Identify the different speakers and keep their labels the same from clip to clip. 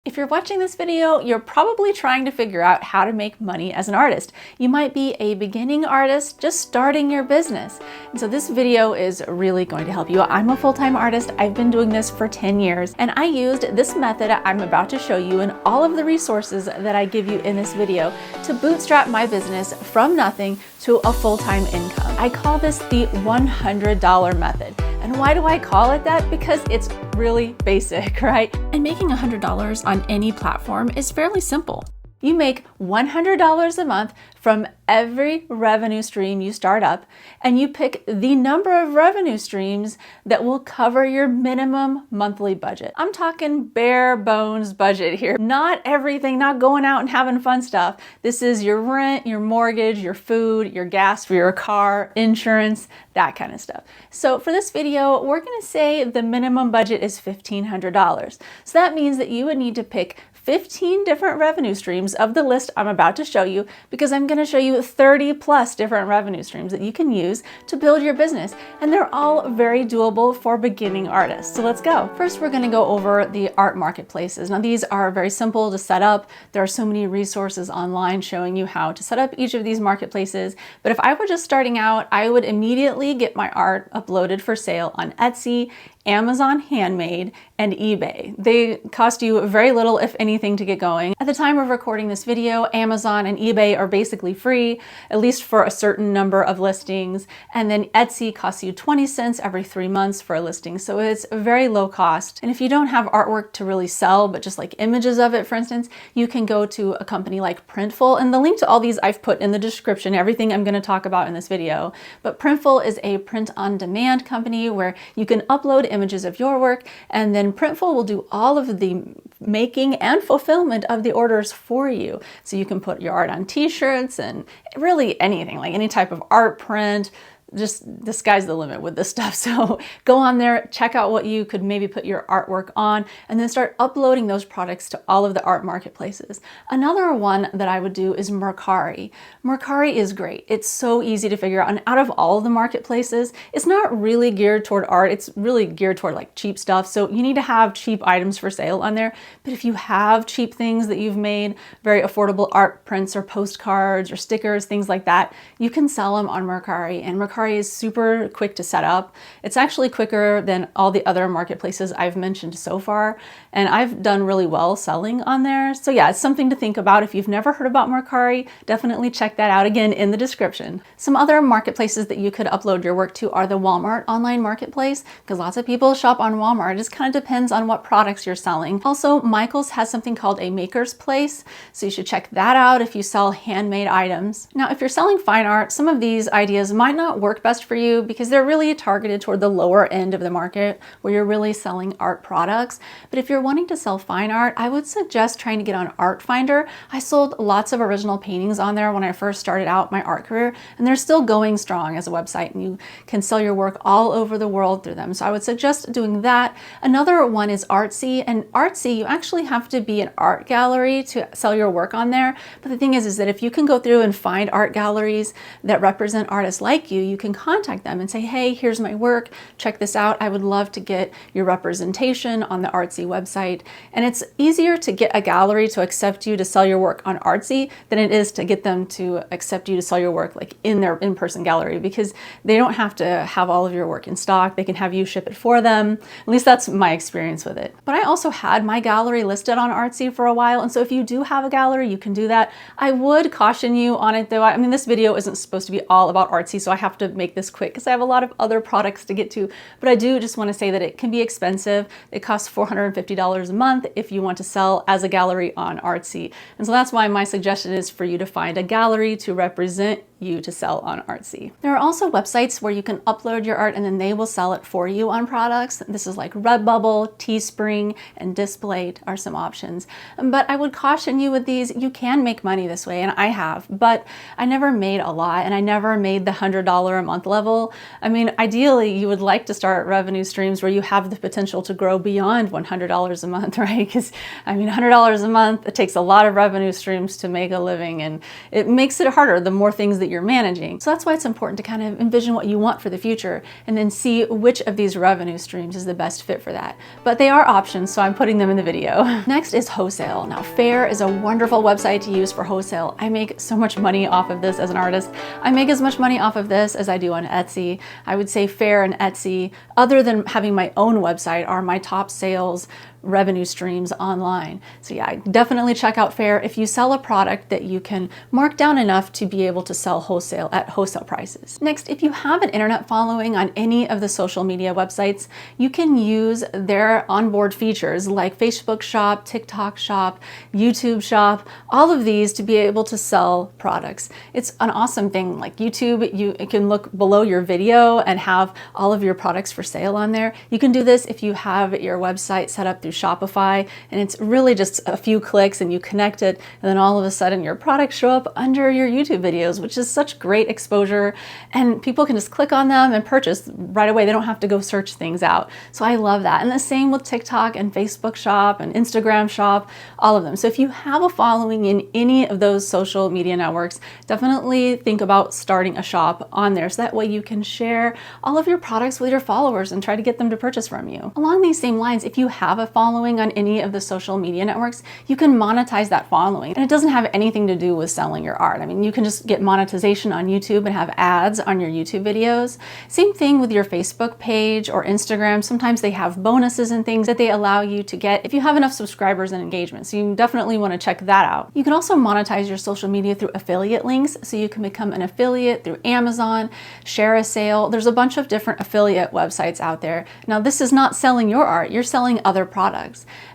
Speaker 1: If you're watching this video, you're probably trying to figure out how to make money as an artist. You might be a beginning artist just starting your business. And so this video is really going to help you. I'm a full-time artist. I've been doing this for 10 years, and I used this method I'm about to show you and all of the resources that I give you in this video to bootstrap my business from nothing to a full-time income. I call this the $100 method. And why do I call it that? Because it's really basic, right? And making $100 on any platform is fairly simple. You make $100 a month from every revenue stream you start up, and you pick the number of revenue streams that will cover your minimum monthly budget. I'm talking bare bones budget here. Not everything, not going out and having fun stuff. This is your rent, your mortgage, your food, your gas for your car, insurance, that kind of stuff. So for this video, we're gonna say the minimum budget is $1,500. So that means that you would need to pick 15 different revenue streams of the list I'm about to show you, because I'm going to show you 30 plus different revenue streams that you can use to build your business. And they're all very doable for beginning artists. So let's go. First, we're going to go over the art marketplaces. Now, these are very simple to set up. There are so many resources online showing you how to set up each of these marketplaces. But if I were just starting out, I would immediately get my art uploaded for sale on Etsy, Amazon Handmade, and eBay. They cost you very little, if anything, to get going. At the time of recording this video, Amazon and eBay are basically free, at least for a certain number of listings. And then Etsy costs you 20 cents every 3 months for a listing. So it's very low cost. And if you don't have artwork to really sell, but just like images of it, for instance, you can go to a company like Printful. And the link to all these I've put in the description, everything I'm going to talk about in this video. But Printful is a print-on-demand company where you can upload images of your work, and then Printful will do all of the making and fulfillment of the orders for you. So you can put your art on t-shirts and really anything, like any type of art print. Just the sky's the limit with this stuff. So go on there, check out what you could maybe put your artwork on, and then start uploading those products to all of the art marketplaces. Another one that I would do is Mercari. Mercari is great. It's so easy to figure out. And out of all of the marketplaces, it's not really geared toward art. It's really geared toward like cheap stuff. So you need to have cheap items for sale on there. But if you have cheap things that you've made, very affordable art prints or postcards or stickers, things like that, you can sell them on Mercari. And Mercari is super quick to set up. It's actually quicker than all the other marketplaces I've mentioned so far, and I've done really well selling on there. So yeah, it's something to think about. If you've never heard about Mercari, definitely check that out again in the description. Some other marketplaces that you could upload your work to are the Walmart online marketplace, because lots of people shop on Walmart. It just kind of depends on what products you're selling. Also, Michael's has something called a maker's place, so you should check that out if you sell handmade items. Now, if you're selling fine art, some of these ideas might not work best for you because they're really targeted toward the lower end of the market where you're really selling art products. But if you're wanting to sell fine art, I would suggest trying to get on Art Finder. I sold lots of original paintings on there when I first started out my art career, and they're still going strong as a website, and you can sell your work all over the world through them. So I would suggest doing that. Another one is Artsy, and Artsy, you actually have to be an art gallery to sell your work on there. But the thing is that if you can go through and find art galleries that represent artists like you can contact them and say, hey, here's my work, check this out. I would love to get your representation on the Artsy website. And it's easier to get a gallery to accept you to sell your work on Artsy than it is to get them to accept you to sell your work like in their in-person gallery, because they don't have to have all of your work in stock. They can have you ship it for them. At least that's my experience with it. But I also had my gallery listed on Artsy for a while. And so if you do have a gallery, you can do that. I would caution you on it though. I mean, this video isn't supposed to be all about Artsy, so I have to make this quick because I have a lot of other products to get to, but I do just want to say that it can be expensive. It costs $450 a month if you want to sell as a gallery on Artsy. And so that's why my suggestion is for you to find a gallery to represent you to sell on Artsy. There are also websites where you can upload your art and then they will sell it for you on products. This is like Redbubble, Teespring, and Displate are some options. But I would caution you with these, you can make money this way, and I have, but I never made a lot, and I never made the $100 a month level. I mean, ideally, you would like to start revenue streams where you have the potential to grow beyond $100 a month, right? Because I mean, $100 a month, it takes a lot of revenue streams to make a living, and it makes it harder the more things that you're managing. So that's why it's important to kind of envision what you want for the future and then see which of these revenue streams is the best fit for that. But they are options, so I'm putting them in the video. Next is Wholesale. Now, Faire is a wonderful website to use for wholesale. I make so much money off of this as an artist. I make as much money off of this as I do on Etsy. I would say Faire and Etsy, other than having my own website, are my top sales revenue streams online. So yeah, definitely check out Faire if you sell a product that you can mark down enough to be able to sell wholesale at wholesale prices. Next, if you have an internet following on any of the social media websites, you can use their onboard features like Facebook Shop, TikTok Shop, YouTube Shop, all of these to be able to sell products. It's an awesome thing. Like YouTube, you can look below your video and have all of your products for sale on there. You can do this if you have your website set up through Shopify, and it's really just a few clicks and you connect it, and then all of a sudden your products show up under your YouTube videos, which is such great exposure, and people can just click on them and purchase right away. They don't have to go search things out. So I love that. And the same with TikTok and Facebook Shop and Instagram Shop, all of them. So if you have a following in any of those social media networks, definitely think about starting a shop on there, so that way you can share all of your products with your followers and try to get them to purchase from you. Along these same lines, if you have a following on any of the social media networks, you can monetize that following. And it doesn't have anything to do with selling your art. I mean, you can just get monetization on YouTube and have ads on your YouTube videos. Same thing with your Facebook page or Instagram. Sometimes they have bonuses and things that they allow you to get if you have enough subscribers and engagement. So you definitely want to check that out. You can also monetize your social media through affiliate links. So you can become an affiliate through Amazon, share a sale. There's a bunch of different affiliate websites out there. Now, this is not selling your art. You're selling other products.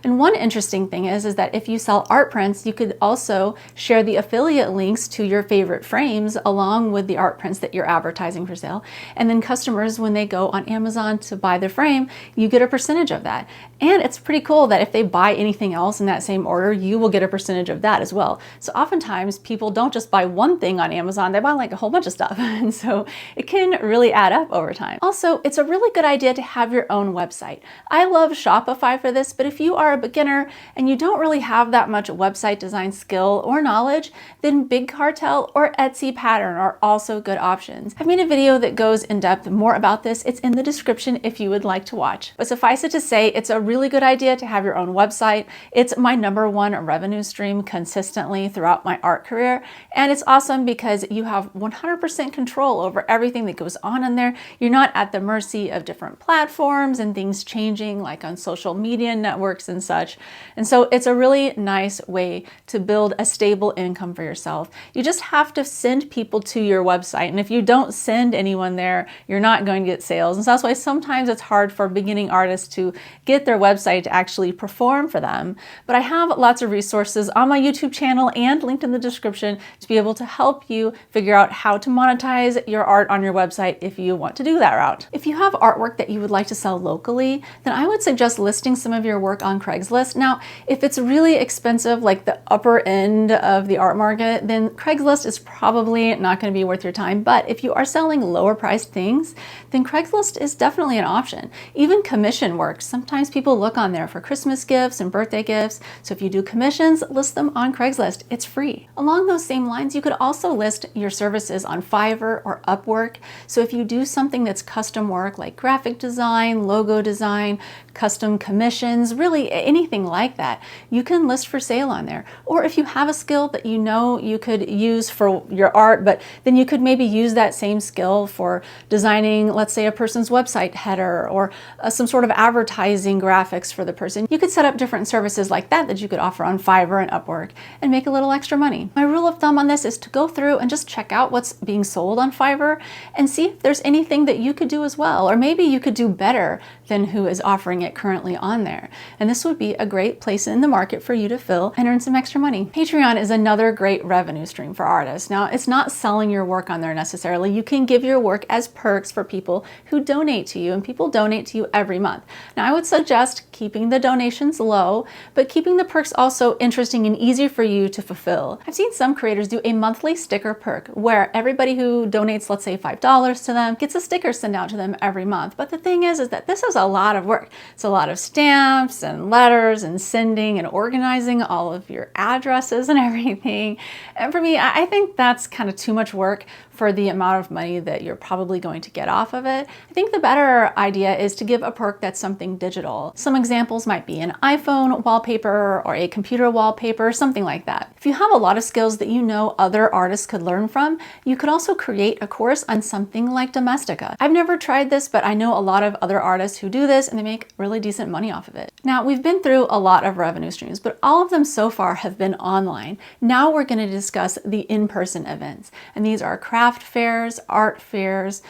Speaker 1: And one interesting thing is that if you sell art prints, you could also share the affiliate links to your favorite frames along with the art prints that you're advertising for sale. And then customers, when they go on Amazon to buy the frame, you get a percentage of that. And it's pretty cool that if they buy anything else in that same order, you will get a percentage of that as well. So oftentimes people don't just buy one thing on Amazon, they buy like a whole bunch of stuff. And so it can really add up over time. Also, it's a really good idea to have your own website. I love Shopify for this, but if you are a beginner and you don't really have that much website design skill or knowledge, then Big Cartel or Etsy Pattern are also good options. I've made a video that goes in depth more about this. It's in the description if you would like to watch. But suffice it to say, it's a really good idea to have your own website. It's my #1 revenue stream consistently throughout my art career. And it's awesome because you have 100% control over everything that goes on in there. You're not at the mercy of different platforms and things changing like on social media networks and such. And so it's a really nice way to build a stable income for yourself. You just have to send people to your website. And if you don't send anyone there, you're not going to get sales. And so that's why sometimes it's hard for beginning artists to get their website to actually perform for them. But I have lots of resources on my YouTube channel and linked in the description to be able to help you figure out how to monetize your art on your website if you want to do that route. If you have artwork that you would like to sell locally, then I would suggest listing some of your work on Craigslist. Now, if it's really expensive, like the upper end of the art market, then Craigslist is probably not going to be worth your time. But if you are selling lower priced things, then Craigslist is definitely an option. Even commission work. Sometimes people look on there for Christmas gifts and birthday gifts. So if you do commissions, list them on Craigslist. It's free. Along those same lines, you could also list your services on Fiverr or Upwork. So if you do something that's custom work like graphic design, logo design, custom commissions, really anything like that, you can list for sale on there. Or if you have a skill that you know you could use for your art, but then you could maybe use that same skill for designing, let's say, a person's website header or some sort of advertising graphics for the person. You could set up different services like that that you could offer on Fiverr and Upwork and make a little extra money. My rule of thumb on this is to go through and just check out what's being sold on Fiverr and see if there's anything that you could do as well, or maybe you could do better than who is offering it currently on there. And this would be a great place in the market for you to fill and earn some extra money. Patreon is another great revenue stream for artists. Now, it's not selling your work on there necessarily. You can give your work as perks for people who donate to you, and people donate to you every month. Now, I would suggest keeping the donations low, but keeping the perks also interesting and easy for you to fulfill. I've seen some creators do a monthly sticker perk where everybody who donates, let's say $5 to them, gets a sticker sent out to them every month. But the thing is that this has a lot of work. It's a lot of stamps and letters and sending and organizing all of your addresses and everything. And for me, I think that's kind of too much work for the amount of money that you're probably going to get off of it. I think the better idea is to give a perk that's something digital. Some examples might be an iPhone wallpaper or a computer wallpaper, something like that. If you have a lot of skills that you know other artists could learn from, you could also create a course on something like Domestika. I've never tried this, but I know a lot of other artists who do this and they make really decent money off of it. Now, we've been through a lot of revenue streams, but all of them so far have been online. Now we're going to discuss the in-person events, and these are craft fairs, art fairs,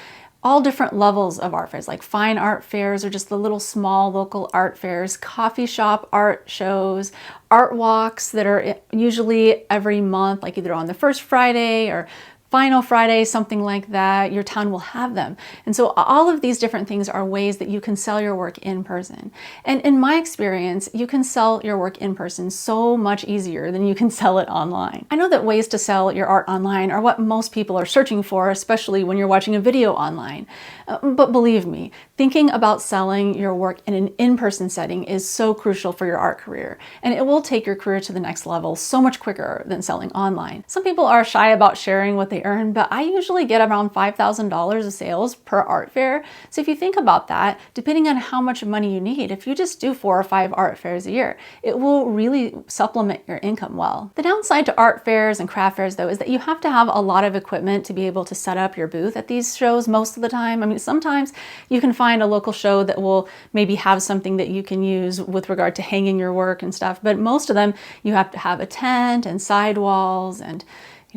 Speaker 1: all different levels of art fairs, like fine art fairs or just the little small local art fairs, coffee shop art shows, art walks that are usually every month, like either on the first Friday or final Friday, something like that. Your town will have them. And so all of these different things are ways that you can sell your work in person. And in my experience, you can sell your work in person so much easier than you can sell it online. I know that ways to sell your art online are what most people are searching for, especially when you're watching a video online. But believe me, thinking about selling your work in an in-person setting is so crucial for your art career. And it will take your career to the next level so much quicker than selling online. Some people are shy about sharing what they earn, but I usually get around $5,000 of sales per art fair. So if you think about that, depending on how much money you need, if you just do 4 or 5 art fairs a year, it will really supplement your income well. The downside to art fairs and craft fairs, though, is that you have to have a lot of equipment to be able to set up your booth at these shows most of the time. I mean, sometimes you can find a local show that will maybe have something that you can use with regard to hanging your work and stuff, but most of them you have to have a tent and sidewalls and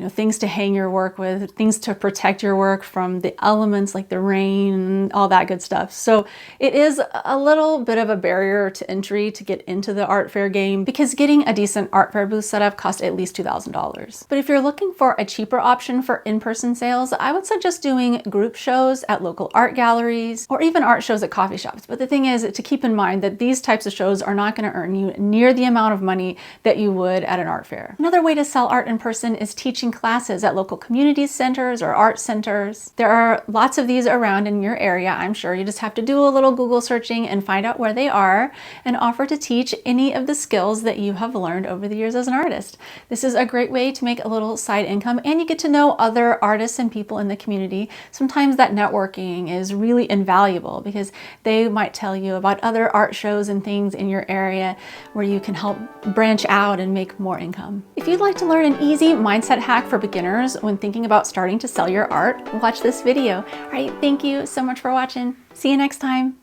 Speaker 1: things to hang your work with, things to protect your work from the elements like the rain and all that good stuff. So it is a little bit of a barrier to entry to get into the art fair game because getting a decent art fair booth setup costs at least $2,000. But if you're looking for a cheaper option for in-person sales, I would suggest doing group shows at local art galleries or even art shows at coffee shops. But the thing is to keep in mind that these types of shows are not going to earn you near the amount of money that you would at an art fair. Another way to sell art in person is teaching classes at local community centers or art centers. There are lots of these around in your area, I'm sure. You just have to do a little Google searching and find out where they are and offer to teach any of the skills that you have learned over the years as an artist. This is a great way to make a little side income, and you get to know other artists and people in the community. Sometimes that networking is really invaluable because they might tell you about other art shows and things in your area where you can help branch out and make more income. If you'd like to learn an easy mindset hack for beginners when thinking about starting to sell your art, watch this video. All right, thank you so much for watching. See you next time.